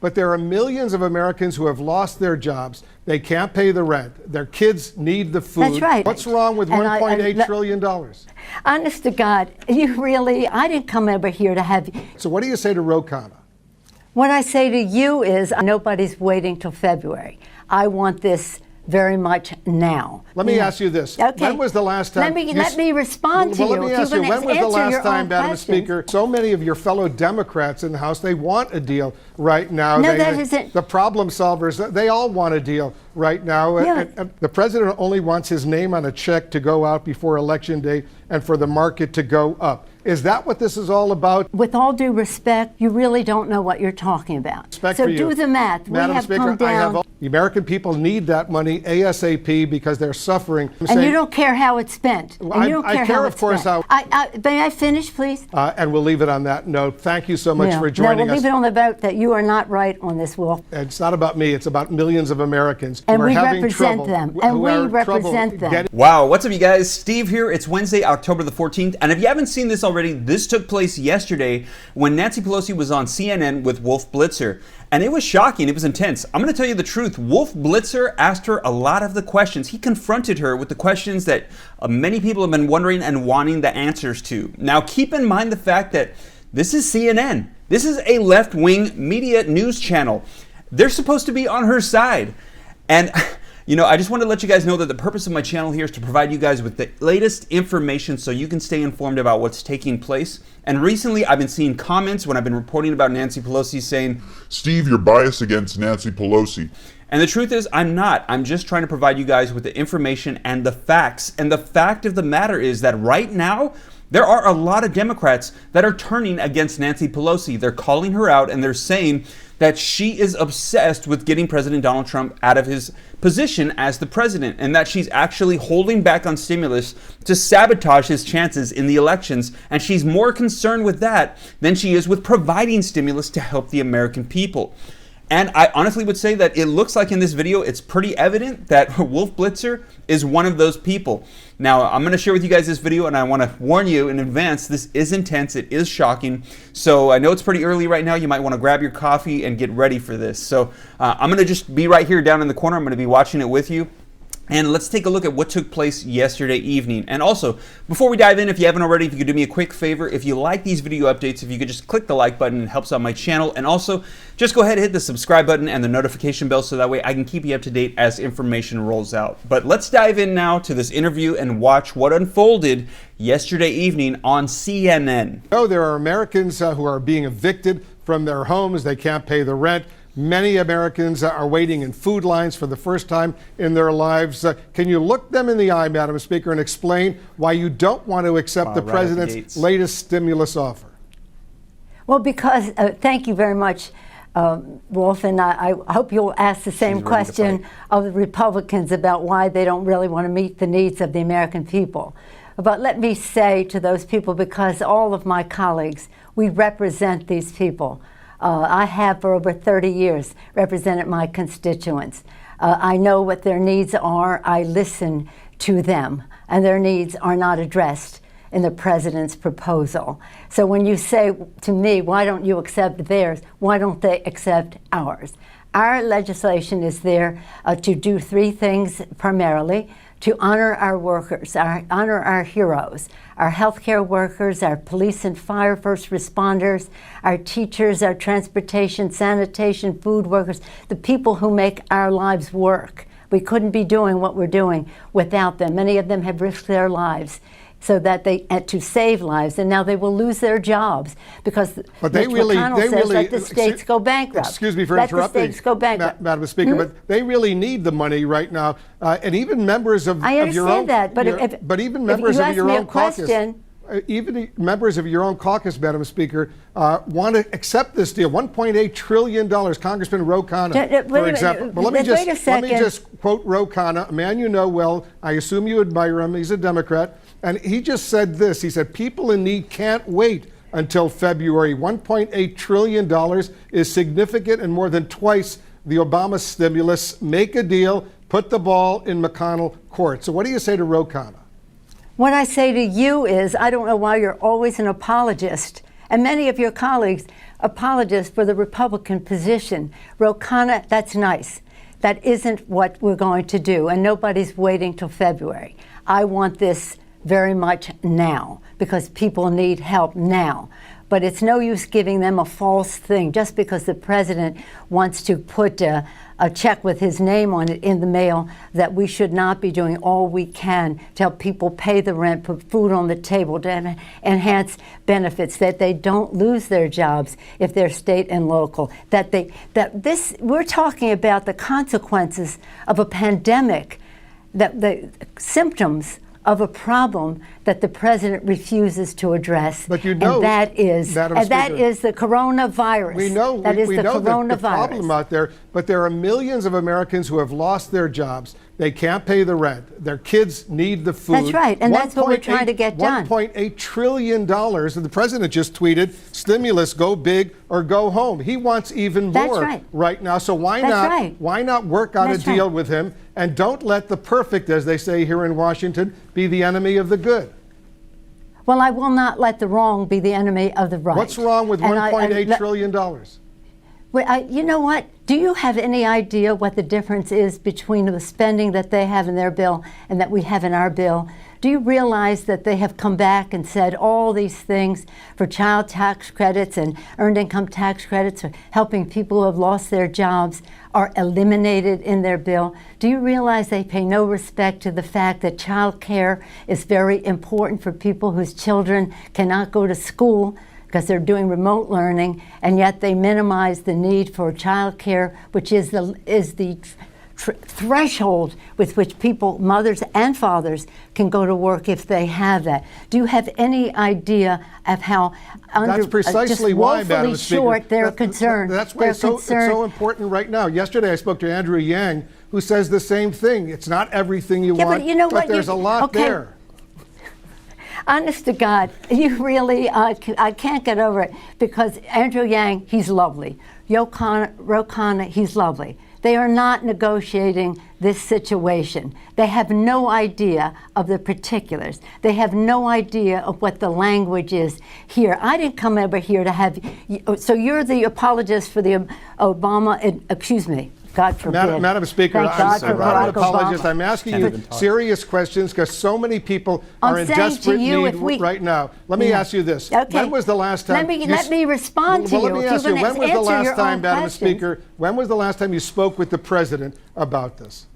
But there are millions of Americans who have lost their jobs. They can't pay the rent. Their kids need the food. That's right. What's wrong with $1.8 trillion? Honest to God, I didn't come over here to have you. So what do you say to Ro Khanna? What I say to you is nobody's waiting till February. I want this very much now. Let me ask you this. Okay. When was the last time... Let me respond to you. Let me ask you, when was the last time, Madam Speaker, so many of your fellow Democrats in the House, they want a deal right now. No, that isn't... The problem solvers, they all want a deal right now. Yeah. And the president only wants his name on a check to go out before Election Day and for the market to go up. Is that what this is all about? With all due respect, you really don't know what you're talking about. Respect so for you. do the math. Madam we have Speaker, come down. the American people need that money ASAP because they're suffering. And you don't care how it's spent. And you don't I care, of course, how. May I finish, please? And we'll leave it on that note. Thank you so much for joining us. We'll leave it on the vote that you are not right on this, Wolf. It's not about me. It's about millions of Americans and who are having represent trouble. Them. And we represent them. Wow, what's up, you guys? Steve here. It's Wednesday, October the 14th. And if you haven't seen this already, this took place yesterday when Nancy Pelosi was on CNN with Wolf Blitzer. And it was shocking. It was intense. I'm going to tell you the truth. Wolf Blitzer asked her a lot of the questions. He confronted her with the questions that many people have been wondering and wanting the answers to. Now, keep in mind the fact that this is CNN. This is a left-wing media news channel. They're supposed to be on her side. And I just want to let you guys know that the purpose of my channel here is to provide you guys with the latest information so you can stay informed about what's taking place. And recently, I've been seeing comments when I've been reporting about Nancy Pelosi saying, "Steve, you're biased against Nancy Pelosi." And the truth is, I'm not. I'm just trying to provide you guys with the information and the facts. And the fact of the matter is that right now, there are a lot of Democrats that are turning against Nancy Pelosi. They're calling her out and they're saying that she is obsessed with getting President Donald Trump out of his position as the president and that she's actually holding back on stimulus to sabotage his chances in the elections. And she's more concerned with that than she is with providing stimulus to help the American people. And I honestly would say that it looks like in this video, it's pretty evident that Wolf Blitzer is one of those people. Now, I'm going to share with you guys this video, and I want to warn you in advance, this is intense, it is shocking. So I know it's pretty early right now. You might want to grab your coffee and get ready for this. So I'm going to just be right here down in the corner. I'm going to be watching it with you. And let's take a look at what took place yesterday evening. And also, before we dive in, if you haven't already, if you could do me a quick favor, if you like these video updates, if you could just click the like button, it helps out my channel. And also, just go ahead and hit the subscribe button and the notification bell so that way I can keep you up to date as information rolls out. But let's dive in now to this interview and watch what unfolded yesterday evening on CNN. There are Americans who are being evicted from their homes. They can't pay the rent. Many Americans are waiting in food lines for the first time in their lives. Can you look them in the eye, Madam Speaker, and explain why you don't want to accept the president's latest stimulus offer? Well, because, thank you very much, Wolf, and I hope you'll ask the same question of the Republicans about why they don't really want to meet the needs of the American people. But let me say to those people, because all of my colleagues, we represent these people. I have for over 30 years represented my constituents. I know what their needs are. I listen to them, and their needs are not addressed in the president's proposal. So when you say to me, why don't you accept theirs? Why don't they accept ours? Our legislation is there to do three things primarily: to honor our workers, honor our heroes, our healthcare workers, our police and fire first responders, our teachers, our transportation, sanitation, food workers, the people who make our lives work. We couldn't be doing what we're doing without them. Many of them have risked their lives so that to save lives, and now they will lose their jobs because McConnell says let the states go bankrupt. Excuse me for interrupting, let the states go bankrupt. Madam Speaker, but they really need the money right now, and even members of I your own. Understand that, but even members of your own caucus. Even members of your own caucus, Madam Speaker, want to accept this deal. $1.8 trillion. Congressman Ro Khanna, for example. But let me just quote Ro Khanna, a man you know well. I assume you admire him. He's a Democrat. And he just said this. He said, people in need can't wait until February. $1.8 trillion is significant and more than twice the Obama stimulus. Make a deal. Put the ball in McConnell court. So what do you say to Ro Khanna? What I say to you is, I don't know why you're always an apologist And many of your colleagues apologize for the Republican position. Ro Khanna, that's nice. That isn't what we're going to do, and nobody's waiting till February. I want this very much now, because people need help now. But it's no use giving them a false thing just because the president wants to put a check with his name on it in the mail, that we should not be doing all we can to help people pay the rent, put food on the table, to enhance benefits, that they don't lose their jobs if they're state and local, we're talking about the consequences of a pandemic, that the symptoms of a problem that the president refuses to address. But you know, and that is the coronavirus. We know that is we the know coronavirus. The problem out there, but there are millions of Americans who have lost their jobs. They can't pay the rent. Their kids need the food. That's right, and that's what we're trying to get done. $1.8 trillion, and the president just tweeted, stimulus, go big or go home. He wants even more right now, so why not work out a deal with him, and don't let the perfect, as they say here in Washington, be the enemy of the good. Well, I will not let the wrong be the enemy of the right. What's wrong with $1.8 trillion? You know what? Do you have any idea what the difference is between the spending that they have in their bill and that we have in our bill? Do you realize that they have come back and said all these things for child tax credits and earned income tax credits, or helping people who have lost their jobs, are eliminated in their bill? Do you realize they pay no respect to the fact that child care is very important for people whose children cannot go to school because they're doing remote learning, and yet they minimize the need for child care, which is the threshold with which people, mothers and fathers, can go to work if they have that? Do you have any idea of how that's precisely why, Madam Speaker, short they're concerned? That's why it's so important right now. Yesterday I spoke to Andrew Yang, who says the same thing. It's not everything you want, but you know what? There's a lot there. Honest to God, you really, I can't get over it, because Andrew Yang, he's lovely. Ro Khanna, he's lovely. They are not negotiating this situation. They have no idea of the particulars. They have no idea of what the language is here. I didn't come over here to have, so you're the apologist for the Obama, excuse me. God forbid. Madam Speaker, I'm not an apologist. I'm asking you serious questions because so many people are in desperate need right now. Let me ask you this. Okay. When was the last time? Let me respond to you. Let me ask you, when was the last time, Madam Speaker, when was the last time you spoke with the president about this?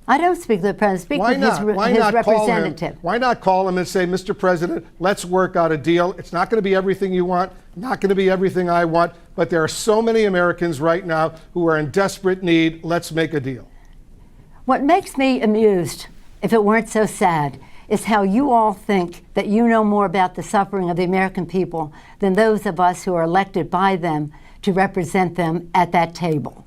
I don't speak to the president. Speak with his representative. Why not call him and say, Mr. President, let's work out a deal. It's not going to be everything you want, not going to be everything I want, but there are so many Americans right now who are in desperate need. Let's make a deal. What makes me amused, if it weren't so sad, is how you all think that you know more about the suffering of the American people than those of us who are elected by them to represent them at that table.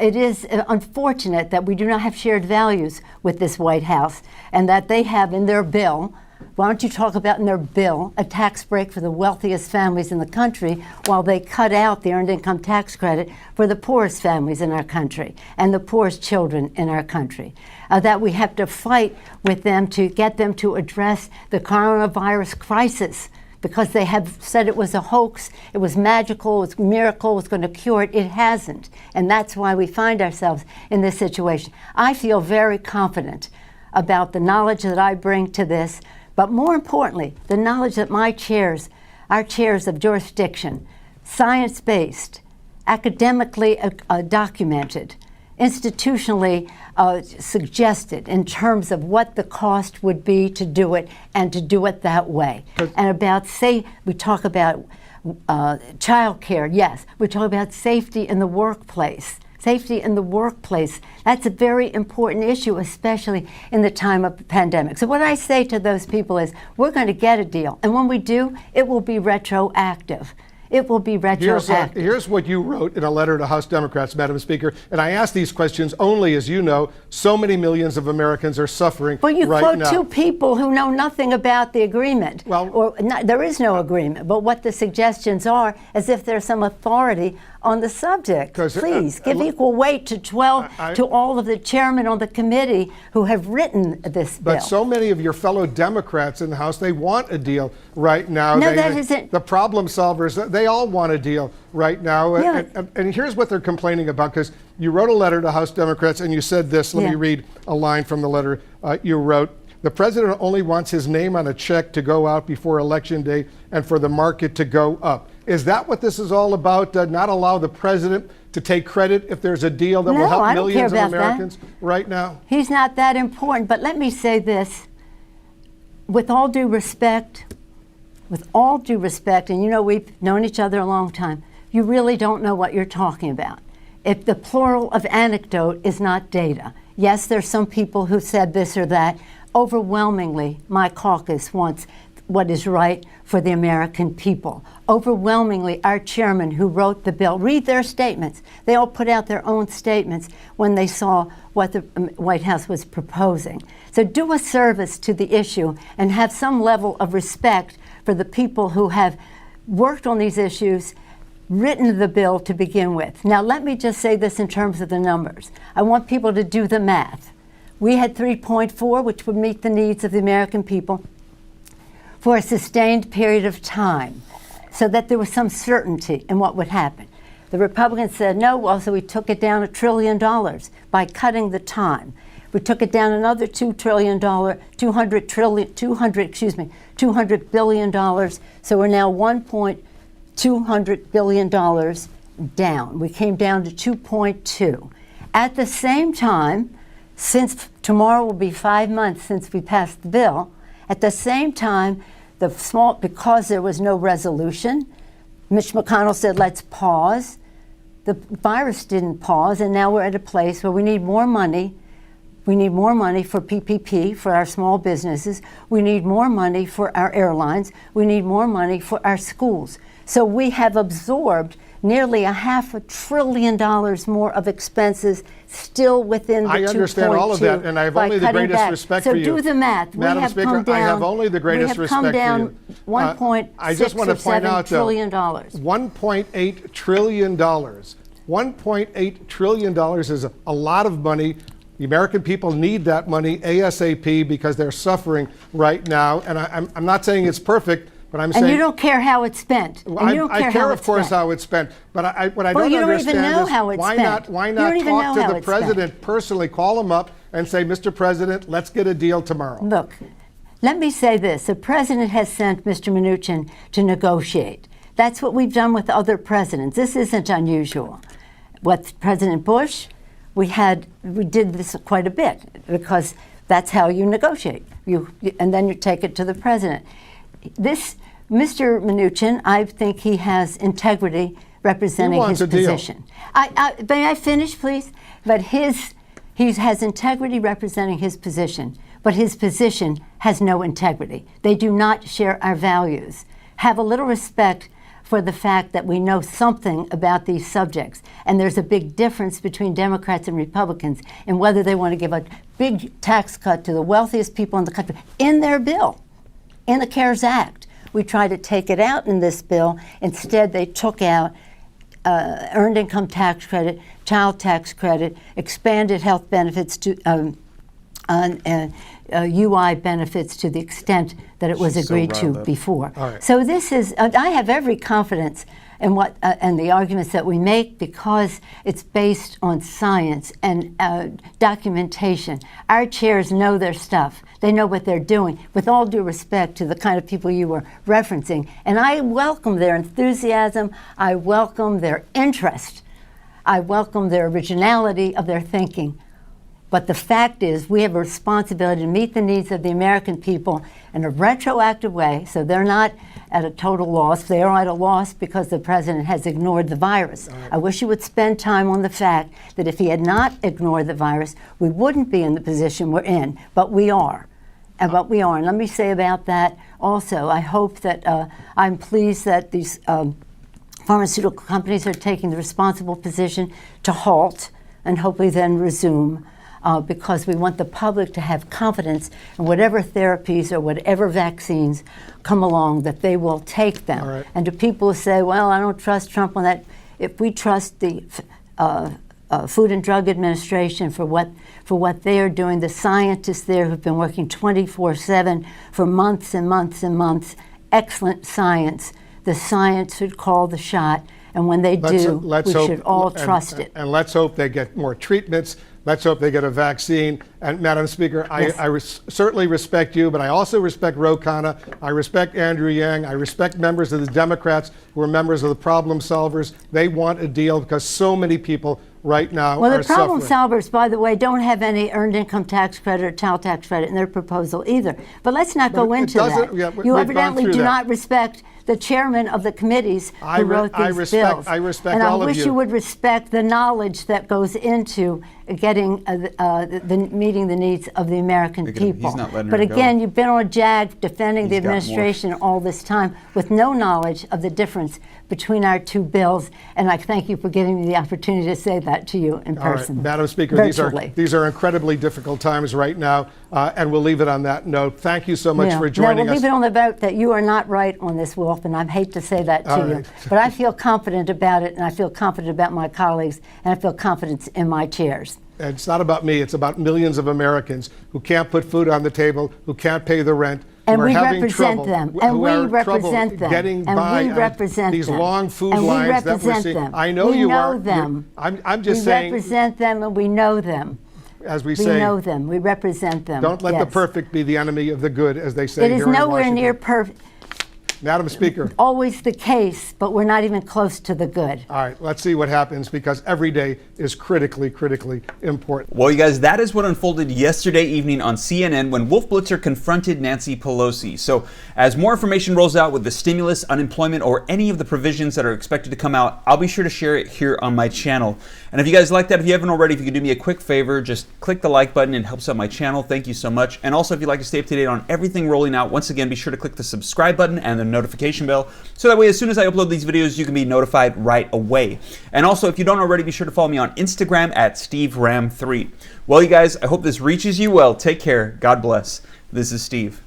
It is unfortunate that we do not have shared values with this White House, and that they have in their bill, why don't you talk about in their bill, a tax break for the wealthiest families in the country, while they cut out the earned income tax credit for the poorest families in our country and the poorest children in our country. That we have to fight with them to get them to address the coronavirus crisis, because they have said it was a hoax, it was magical, it was a miracle, it was going to cure it. It hasn't. And that's why we find ourselves in this situation. I feel very confident about the knowledge that I bring to this, but more importantly, the knowledge that my chairs, our chairs of jurisdiction, science-based, academically documented, institutionally suggested in terms of what the cost would be to do it, and to do it that way. And about, we talk about child care, yes. We talk about safety in the workplace. Safety in the workplace, that's a very important issue, especially in the time of the pandemic. So what I say to those people is, we're going to get a deal. And when we do, it will be retroactive. It will be retroactive. Here's what you wrote in a letter to House Democrats, Madam Speaker, and I ask these questions only, as you know, so many millions of Americans are suffering right now. Well, you quote two people who know nothing about the agreement. Well, there is no agreement, but what the suggestions are, as if there's some authority on the subject. Please give equal weight to 12 to all of the chairmen on the committee who have written this bill. But so many of your fellow Democrats in the House, they want a deal right now. No, that isn't. The problem solvers, they all want a deal right now. Yeah. And here's what they're complaining about, because you wrote a letter to House Democrats and you said this. Let me read a line from the letter you wrote. The president only wants his name on a check to go out before Election Day and for the market to go up. Is that what this is all about? Not allow the president to take credit if there's a deal that will help millions of Americans right now? He's not that important. But let me say this. With all due respect, and you know we've known each other a long time, you really don't know what you're talking about. If the plural of anecdote is not data. Yes, there's some people who said this or that. Overwhelmingly, my caucus wants what is right for the American people. Overwhelmingly, our chairman who wrote the bill, read their statements. They all put out their own statements when they saw what the White House was proposing. So do a service to the issue and have some level of respect for the people who have worked on these issues, written the bill to begin with. Now, let me just say this in terms of the numbers. I want people to do the math. We had 3.4, which would meet the needs of the American people for a sustained period of time, so that there was some certainty in what would happen. The Republicans said no, well, so we took it down $1 trillion by cutting the time. We took it down another $200 billion, so we're now $1.200 billion down. We came down to 2.2. At the same time, since tomorrow will be 5 months since we passed the bill, at the same time, because there was no resolution, Mitch McConnell said, let's pause. The virus didn't pause, and now we're at a place where we need more money. We need more money for PPP, for our small businesses. We need more money for our airlines. We need more money for our schools. So we have absorbed nearly $500 billion more of expenses still within the 2.2. I understand all of that, and I have only the greatest respect for you. So do the math. Madam Speaker, I have only the greatest respect for you. We have come down $1.6 trillion. $1.8 trillion. $1.8 trillion is a lot of money. The American people need that money ASAP because they're suffering right now. And I'm not saying it's perfect, but I'm saying... And you don't care how it's spent. I care, of course, how it's spent. But what I don't understand is why not talk to the president personally, call him up and say, Mr. President, let's get a deal tomorrow. Look, let me say this. The president has sent Mr. Mnuchin to negotiate. That's what we've done with other presidents. This isn't unusual. With President Bush, we did this quite a bit because that's how you negotiate. And then you take it to the president. Mr. Mnuchin, I think he has integrity representing his position. May I finish, please? But he has integrity representing his position, but his position has no integrity. They do not share our values. Have a little respect for the fact that we know something about these subjects. And there's a big difference between Democrats and Republicans in whether they want to give a big tax cut to the wealthiest people in the country in their bill, in the CARES Act. We tried to take it out in this bill. Instead, they took out earned income tax credit, child tax credit, expanded health benefits to UI benefits to the extent that it was agreed to before. Right. So this is, I have every confidence in what and the arguments that we make because it's based on science and documentation. Our chairs know their stuff. They know what they're doing, with all due respect to the kind of people you were referencing. And I welcome their enthusiasm. I welcome their interest. I welcome their originality of their thinking. But the fact is, we have a responsibility to meet the needs of the American people in a retroactive way, so they're not at a total loss. They are at a loss because the president has ignored the virus. I wish he would spend time on the fact that if he had not ignored the virus, we wouldn't be in the position we're in, but we are. And let me say about that also, I hope that, I'm pleased that these pharmaceutical companies are taking the responsible position to halt and hopefully then resume. Because we want the public to have confidence in whatever therapies or whatever vaccines come along, that they will take them. Right. And to people who say, well, I don't trust Trump on that, if we trust the Food and Drug Administration for what they are doing, the scientists there who've been working 24/7 for months and months and months, excellent science. The science should call the shot, and when they do, we should all trust it. And let's hope they get more treatments. Let's hope they get a vaccine. And Madam Speaker, Yes. I certainly respect you, but I also respect Ro Khanna. I respect Andrew Yang. I respect members of the Democrats who are members of the problem solvers. They want a deal because so many people right now well, are the problem suffering. solvers, by the way, don't have any earned income tax credit or child tax credit in their proposal either. But let's not go into that. Yeah, you we've gone evidently through do that. not respect the chairman of the committees who wrote these bills. I respect and all I of wish you. you would respect the knowledge that goes into getting meeting the needs of the American Look at him. people. He's not letting But her go. again, you've been on a jag defending the He's got more. administration all this time with no knowledge of the difference between our two bills. And I thank you for giving me the opportunity to say that to you in All right, person. Madam Speaker, virtually. these are incredibly difficult times right now, and we'll leave it on that note. Thank you so much for joining we'll us. leave it on the vote that you are not right on this, Wolf, and I hate to say that to All you. right. But I feel confident about it, and I feel confident about my colleagues, and I feel confidence in my chairs. And it's not about me, it's about millions of Americans who can't put food on the table, who can't pay the rent, And who are we having represent trouble, them. who And we are represent trouble them. getting And by we on represent these them. long food And we lines that we're represent seeing. them. I know we you know are. them. I'm just saying, We represent them, and we know them. as we We say, know them. We represent them. don't let the Yes. perfect be the enemy of the good, as they say It here is in nowhere Washington. near perfect. Madam Speaker. Always the case, but we're not even close to the good. All right, let's see what happens, because every day is critically, critically important. Well, you guys, that is what unfolded yesterday evening on CNN when Wolf Blitzer confronted Nancy Pelosi. So as more information rolls out with the stimulus, unemployment, or any of the provisions that are expected to come out, I'll be sure to share it here on my channel. And if you guys like that, if you haven't already, if you could do me a quick favor, just click the like button. It helps out my channel. Thank you so much. And also, if you'd like to stay up to date on everything rolling out, once again, be sure to click the subscribe button and the notification bell, so that way as soon as I upload these videos, you can be notified right away. And also, if you don't already, be sure to follow me on Instagram at SteveRam3. Well, you guys, I hope this reaches you well. Take care. God bless. This is Steve.